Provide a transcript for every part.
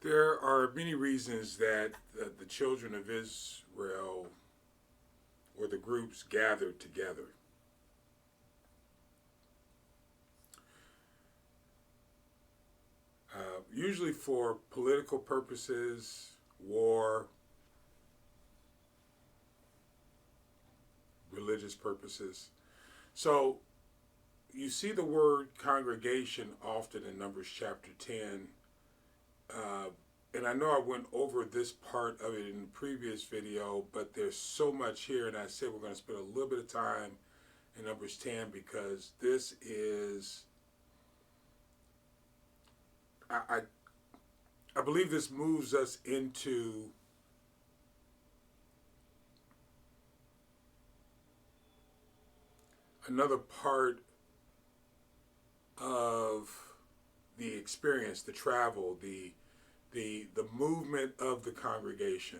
There are many reasons that the children of Israel or the groups gathered together. Usually for political purposes, war, religious purposes. So you see the word congregation often in Numbers chapter 10. And I know I went over this part of it in the previous video, but there's so much here, and I said we're going to spend a little bit of time in Numbers 10 because this is, I believe this moves us into another part of the experience, the travel, the movement of the congregation.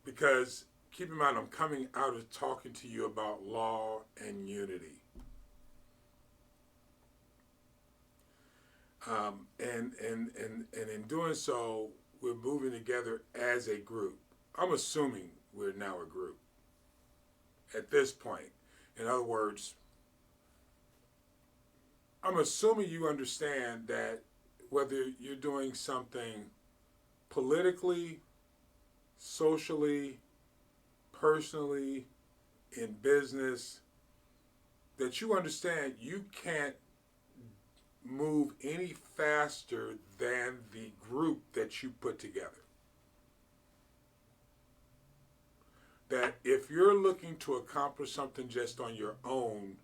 Because keep in mind, I'm coming out of talking to you about law and unity. And in doing so, we're moving together as a group. I'm assuming we're now a group at this point. In other words, I'm assuming you understand that whether you're doing something politically, socially, personally, in business, that you understand you can't move any faster than the group that you put together. That if you're looking to accomplish something just on your own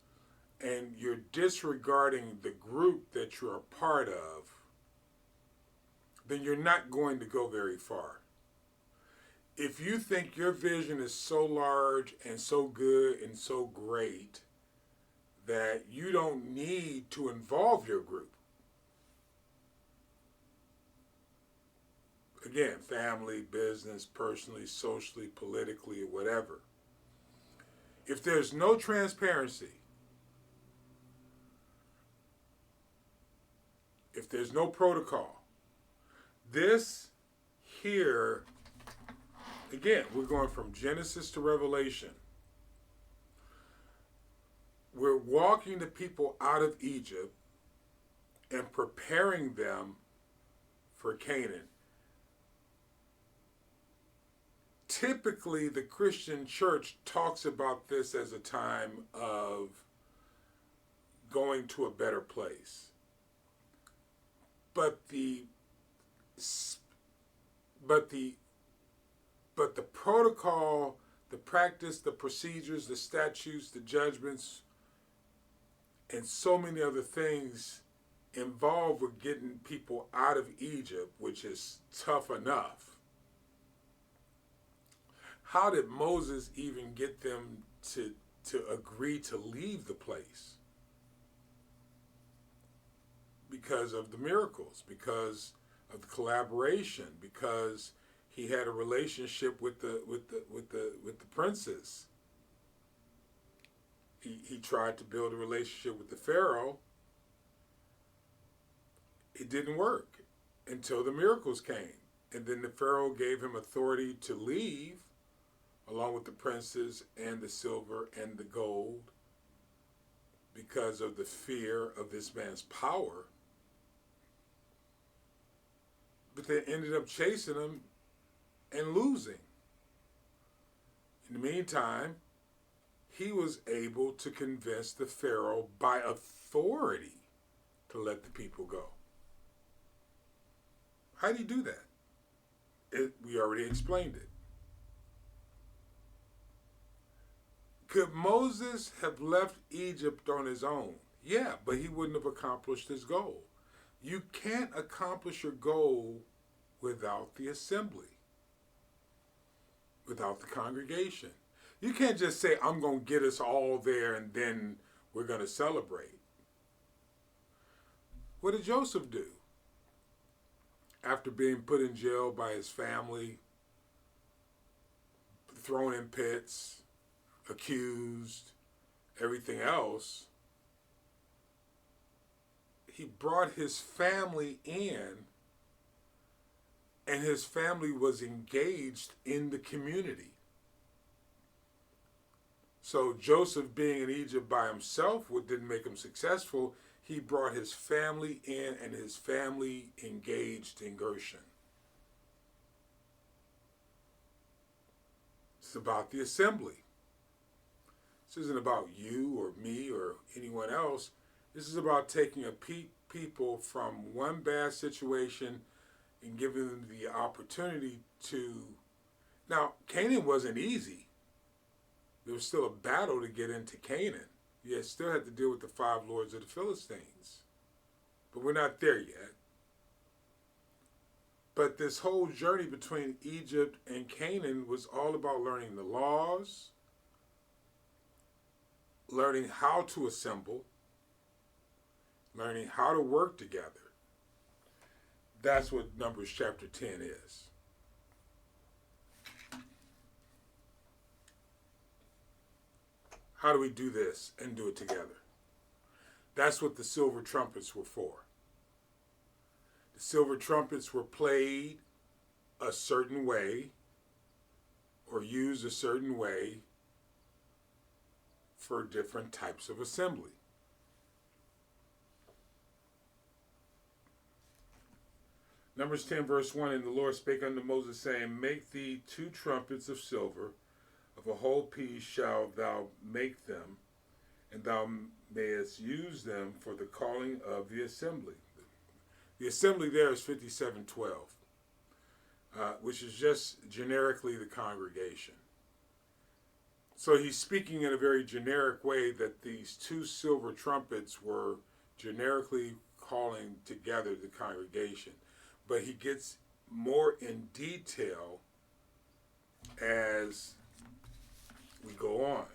and you're disregarding the group that you're a part of, then you're not going to go very far. If you think your vision is so large and so good and so great that you don't need to involve your group, again, family, business, personally, socially, politically, or whatever, if there's no transparency, if there's no protocol, this here, again, we're going from Genesis to Revelation. We're walking the people out of Egypt and preparing them for Canaan. Typically, the Christian church talks about this as a time of going to a better place. But the protocol, the practice, the procedures, the statutes, the judgments, and so many other things involved with getting people out of Egypt, which is tough enough. How did Moses even get them to agree to leave the place? Because of the miracles, because of the collaboration, because he had a relationship with the princes. He tried to build a relationship with the Pharaoh. It didn't work until the miracles came. And then the Pharaoh gave him authority to leave, along with the princes and the silver and the gold, because of the fear of this man's power. But they ended up chasing him and losing. In the meantime, he was able to convince the Pharaoh by authority to let the people go. How did he do that? We already explained it. Could Moses have left Egypt on his own? Yeah, but he wouldn't have accomplished his goal. You can't accomplish your goal without the assembly, without the congregation. You can't just say, I'm going to get us all there and then we're going to celebrate. What did Joseph do? After being put in jail by his family, thrown in pits, accused, everything else, he brought his family in and his family was engaged in the community. So Joseph being in Egypt by himself didn't make him successful. He brought his family in, and his family engaged in Goshen. It's about the assembly. This isn't about you or me or anyone else. This is about taking a people from one bad situation and giving them the opportunity to... Now, Canaan wasn't easy. There was still a battle to get into Canaan. You still had to deal with the 5 lords of the Philistines. But we're not there yet. But this whole journey between Egypt and Canaan was all about learning the laws, learning how to assemble, learning how to work together. That's what Numbers chapter 10 is. How do we do this and do it together? That's what the silver trumpets were for. The silver trumpets were played a certain way or used a certain way for different types of assembly. Numbers 10 verse 1, and the Lord spake unto Moses, saying, Make thee 2 trumpets of silver, of a whole piece shalt thou make them, and thou mayest use them for the calling of the assembly. The assembly there is 5712, which is just generically the congregation. So he's speaking in a very generic way that these 2 silver trumpets were generically calling together the congregation. But he gets more in detail as we go on.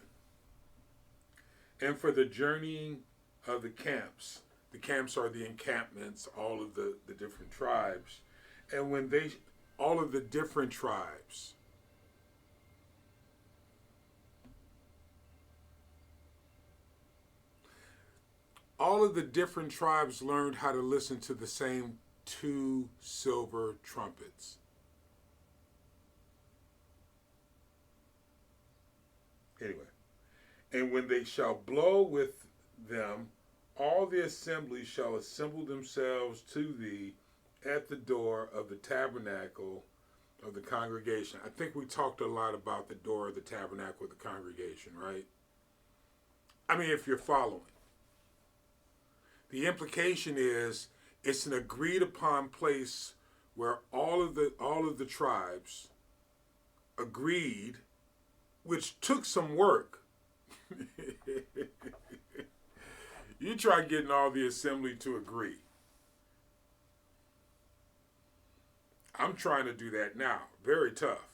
And for the journeying of the camps are the encampments, all of the different tribes. And when all of the different tribes learned how to listen to the same 2 silver trumpets. Anyway, and when they shall blow with them, all the assembly shall assemble themselves to thee at the door of the tabernacle of the congregation. I think we talked a lot about the door of the tabernacle of the congregation, right? I mean, if you're following. The implication is it's an agreed upon place where all of the tribes agreed, which took some work. You try getting all the assembly to agree. I'm trying to do that now. Very tough.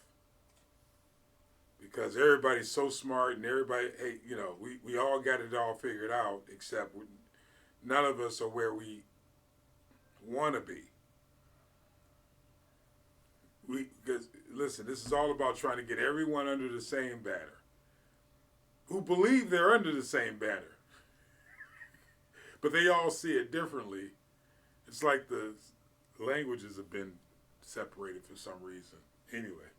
Because everybody's so smart and everybody, hey, we all got it all figured out, except none of us are where we want to be. Because listen, this is all about trying to get everyone under the same banner, who believe they're under the same banner, but they all see it differently. It's like the languages have been separated for some reason. Anyway.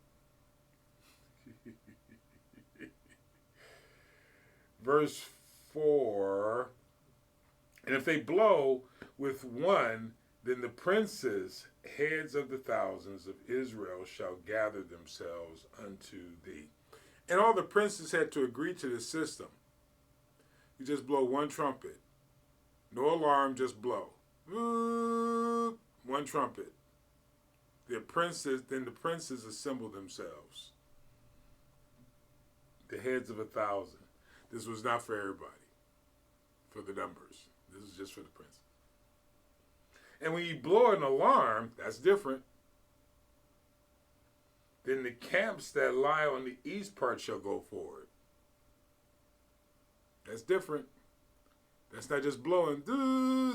Verse 4, and if they blow with one, then the princes, heads of the thousands of Israel, shall gather themselves unto thee. And all the princes had to agree to this system. You just blow one trumpet. No alarm, just blow. One trumpet. Then the princes assemble themselves. The heads of 1,000. This was not for everybody. For the numbers. This is just for the princes. And when you blow an alarm, that's different. Then the camps that lie on the east part shall go forward. That's different. That's not just blowing,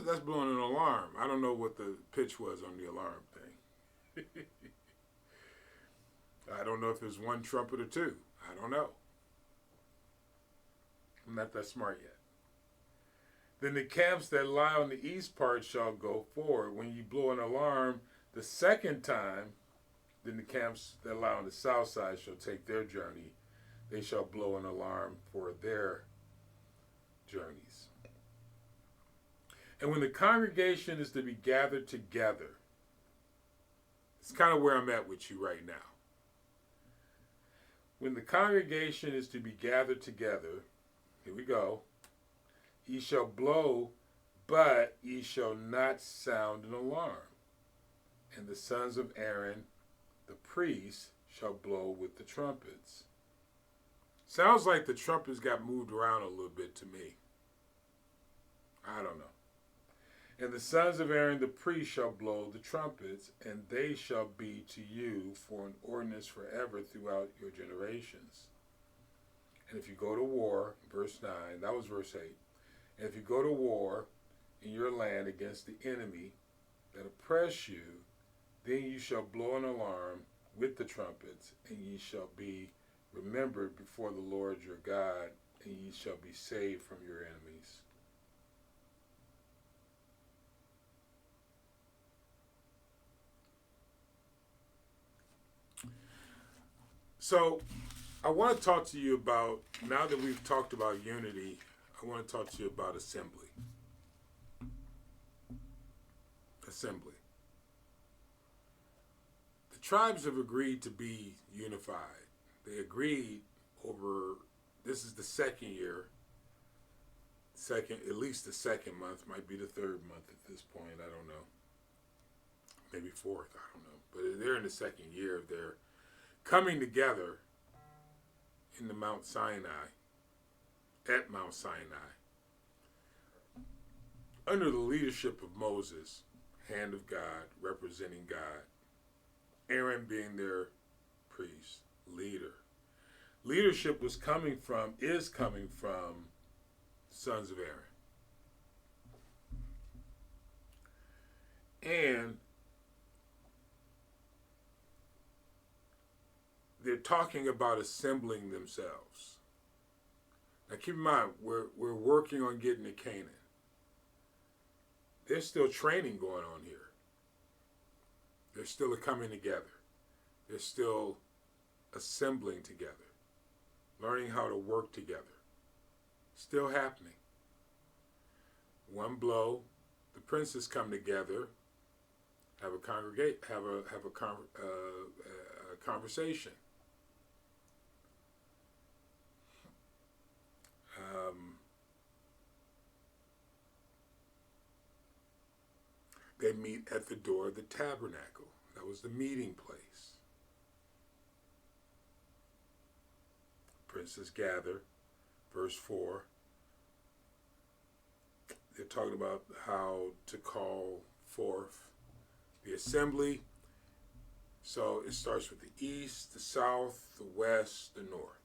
that's blowing an alarm. I don't know what the pitch was on the alarm thing. I don't know if it's one trumpet or 2. I don't know. I'm not that smart yet. Then the camps that lie on the east part shall go forward. When you blow an alarm the second time, Then the camps that lie on the south side shall take their journey. They shall blow an alarm for their journeys. And when the congregation is to be gathered together, it's kind of where I'm at with you right now. When the congregation is to be gathered together, here we go, ye shall blow, but ye shall not sound an alarm. And the sons of Aaron, the priests, shall blow with the trumpets. Sounds like the trumpets got moved around a little bit to me. I don't know. And the sons of Aaron the priest shall blow the trumpets, and they shall be to you for an ordinance forever throughout your generations. And if you go to war, verse 9, that was verse 8. And if you go to war in your land against the enemy that oppress you, then you shall blow an alarm with the trumpets, and ye shall be remembered before the Lord your God, and ye shall be saved from your enemies. So I want to talk to you about, now that we've talked about unity, I want to talk to you about assembly. Assembly. The tribes have agreed to be unified. They agreed over, this is the second year, at least the second month, might be the third month at this point, I don't know. Maybe fourth, I don't know. But they're in the second year of their coming together in the Mount Sinai, at Mount Sinai, under the leadership of Moses, hand of God, representing God, Aaron being their priest, leader. Leadership is coming from sons of Aaron. And they're talking about assembling themselves. Now keep in mind, we're working on getting to Canaan. There's still training going on here. There's still a coming together. There's still assembling together. Learning how to work together. Still happening. One blow, the princes come together, have a conversation. They meet at the door of the tabernacle. That was the meeting place. Princes gather, verse 4. They're talking about how to call forth the assembly. So it starts with the east, the south, the west, the north.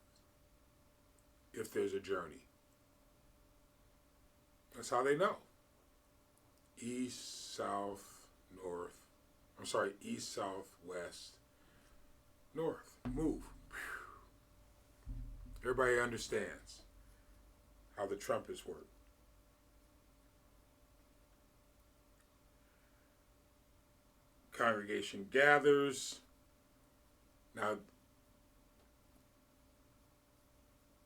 If there's a journey. That's how they know. East, south, north. East, south, west, north. Move. Everybody understands how the trumpets work. Congregation gathers. Now,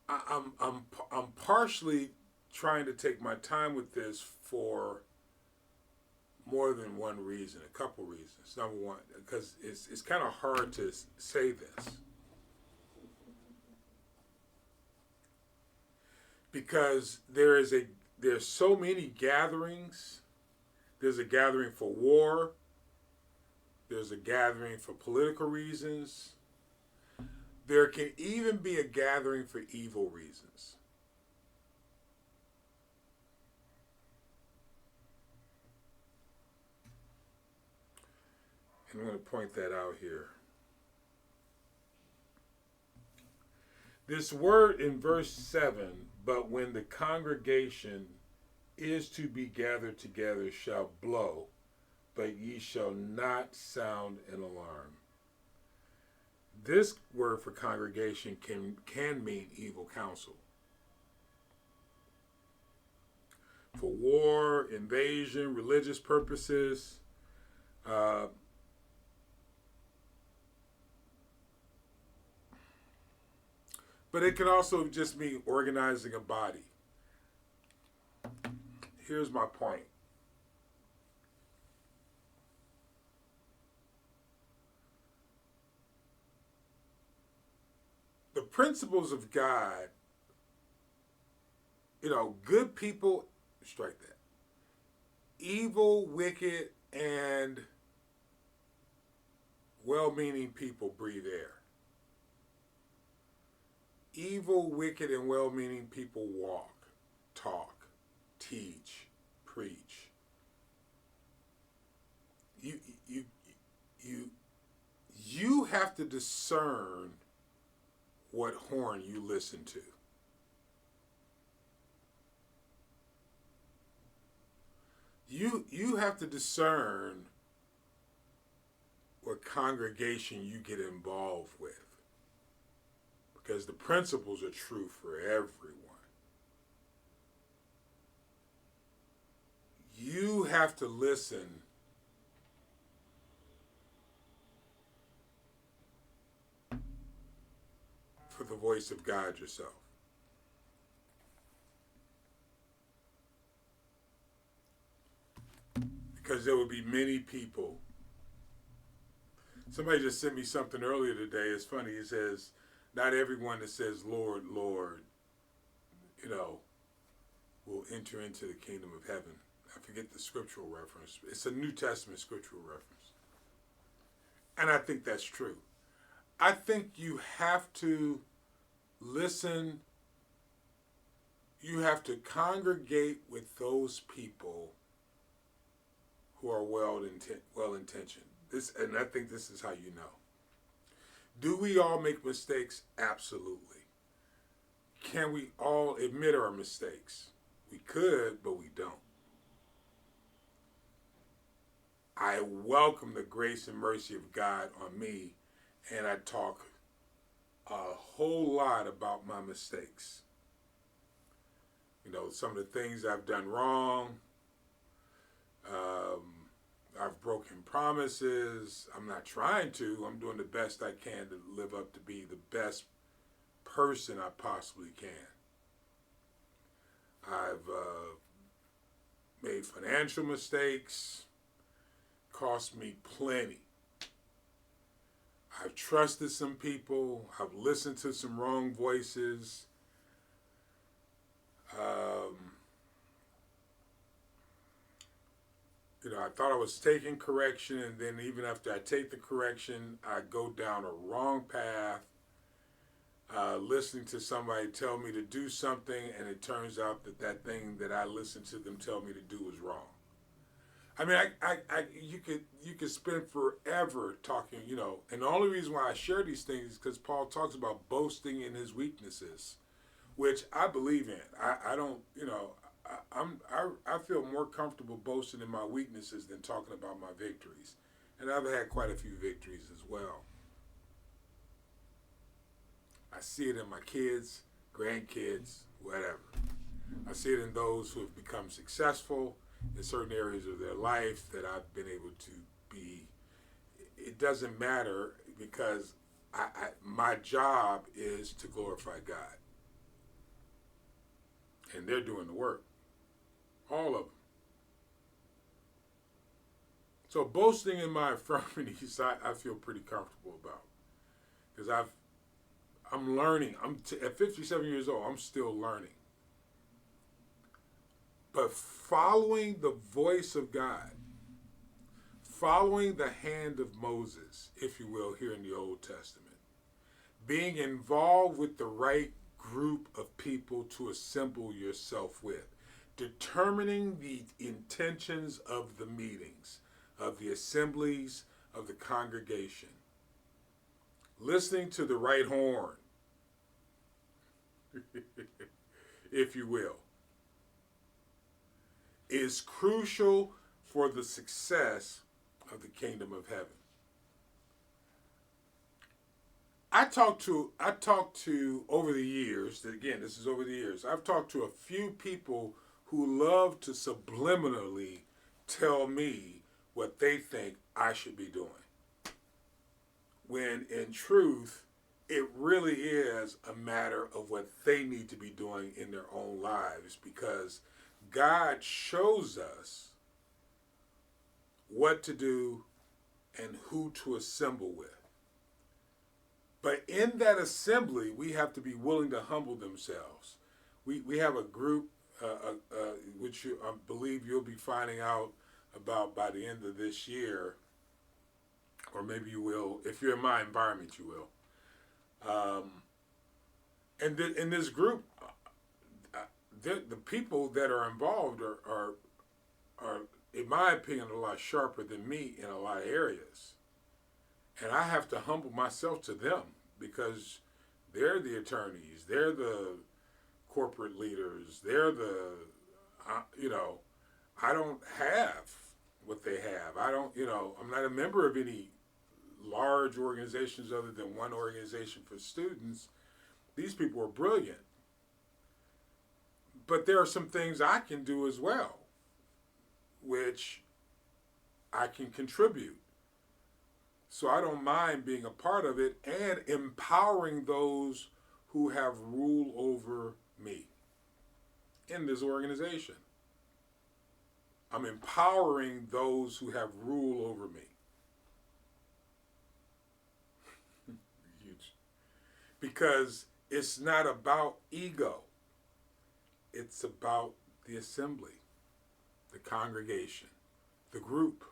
I'm partially trying to take my time with this for more than one reason, a couple reasons. Number one, because it's kind of hard to say this. Because there's so many gatherings. There's a gathering for war. There's a gathering for political reasons. There can even be a gathering for evil reasons. And I'm going to point that out here. This word in verse 7, but when the congregation is to be gathered together shall blow, but ye shall not sound an alarm. This word for congregation can mean evil counsel. For war, invasion, religious purposes. But it can also just mean organizing a body. Here's my point. The principles of God, good people, strike that. Evil, wicked, and well-meaning people breathe air. Evil, wicked, and well-meaning people walk, talk, teach, preach. You have to discern what horn you listen to. You have to discern what congregation you get involved with, because the principles are true for everyone. You have to listen for the voice of God yourself. Because there will be many people. Somebody just sent me something earlier today. It's funny. He says, not everyone that says, Lord, Lord, will enter into the kingdom of heaven. I forget the scriptural reference. It's a New Testament scriptural reference. And I think that's true. I think you have to listen. You have to congregate with those people who are well-intentioned. And I think this is how you know. Do we all make mistakes? Absolutely. Can we all admit our mistakes? We could, but we don't. I welcome the grace and mercy of God on me, and I talk a whole lot about my mistakes. Some of the things I've done wrong. I've broken promises. I'm not trying to. I'm doing the best I can to live up to be the best person I possibly can. I've made financial mistakes. Cost me plenty. I've trusted some people. I've listened to some wrong voices. I thought I was taking correction, and then even after I take the correction, I go down a wrong path, listening to somebody tell me to do something, and it turns out that thing that I listened to them tell me to do was wrong. I mean, you could spend forever talking, and the only reason why I share these things is because Paul talks about boasting in his weaknesses, which I believe in. I don't, I feel more comfortable boasting in my weaknesses than talking about my victories. And I've had quite a few victories as well. I see it in my kids, grandkids, whatever. I see it in those who have become successful in certain areas of their life that I've been able to be. It doesn't matter, because my job is to glorify God. And they're doing the work. All of them. So boasting in my infirmities, I feel pretty comfortable about. Because I'm learning. At 57 years old, I'm still learning. But following the voice of God, following the hand of Moses, if you will, here in the Old Testament, being involved with the right group of people to assemble yourself with, determining the intentions of the meetings, of the assemblies, of the congregation, listening to the right horn, if you will, is crucial for the success of the kingdom of heaven. I talked to over the years, again, this is over the years, I've talked to a few people who love to subliminally tell me what they think I should be doing, when in truth, it really is a matter of what they need to be doing in their own lives, because God shows us what to do and who to assemble with. But in that assembly, we have to be willing to humble themselves. We have a group, which I believe you'll be finding out about by the end of this year, or maybe you will. If you're in my environment, you will. And in this group, the people that are involved are, in my opinion, a lot sharper than me in a lot of areas. And I have to humble myself to them, because they're the attorneys, they're the corporate leaders, they're the, I don't have what they have. I don't, I'm not a member of any large organizations other than one organization for students. These people are brilliant. But there are some things I can do as well, which I can contribute. So I don't mind being a part of it and empowering those who have rule over me in this organization. I'm empowering those who have rule over me. Huge. Because it's not about ego. It's about the assembly, the congregation, the group.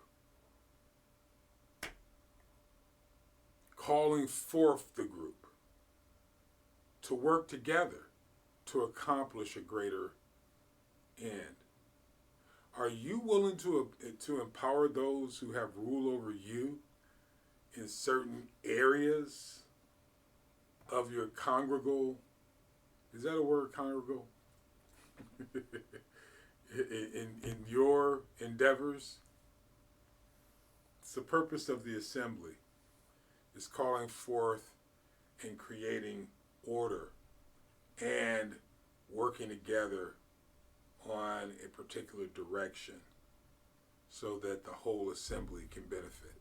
Calling forth the group to work together to accomplish a greater end. Are you willing to empower those who have rule over you in certain areas of your congregal? Is that a word, congregal? in your endeavors? It's the purpose of the assembly. Is calling forth and creating order and working together on a particular direction so that the whole assembly can benefit.